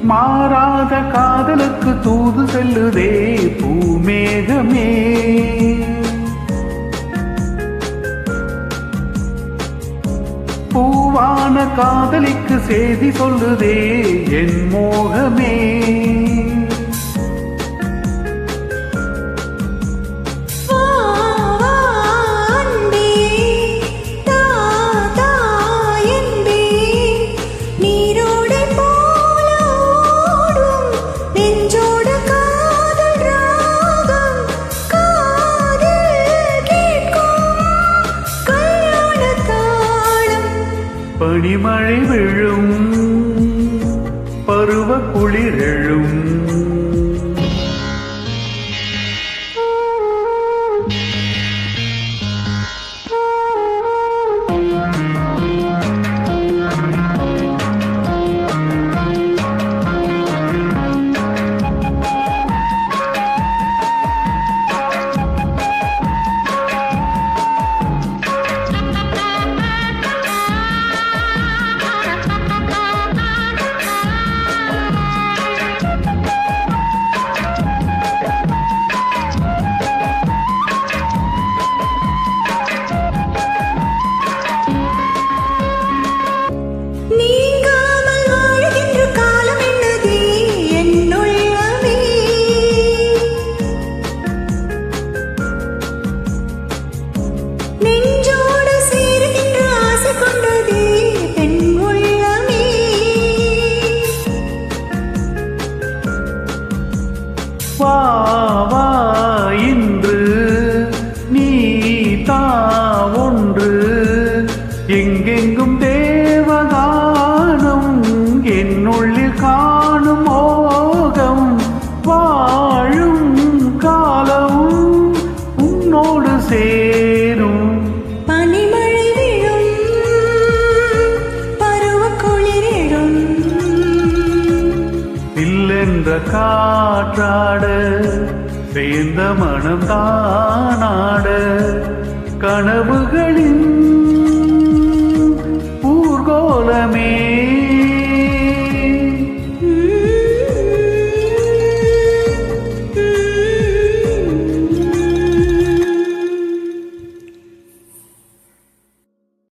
மாறாத காதலுக்கு தூது செல்லுதே பூமேகமே. பூவான காதலிக்கு செய்தி சொல்லுதே என் மோகமே. பனிமழை விழும் பருவ குளிரெழும் வா வா இன்று நீ தா ஒன்று எங்கெங்கும் தேவகானம் என்னுள்ளில் காணும் மோகம் வாழும் காலம் உன்னோடு சேரும். பனிமழை விழும் பருவ குளிரிடும் இல்லென்ற காற்றாட சேர்ந்த மனம் தானாட கனவுகளின் ஊர்கோலமே.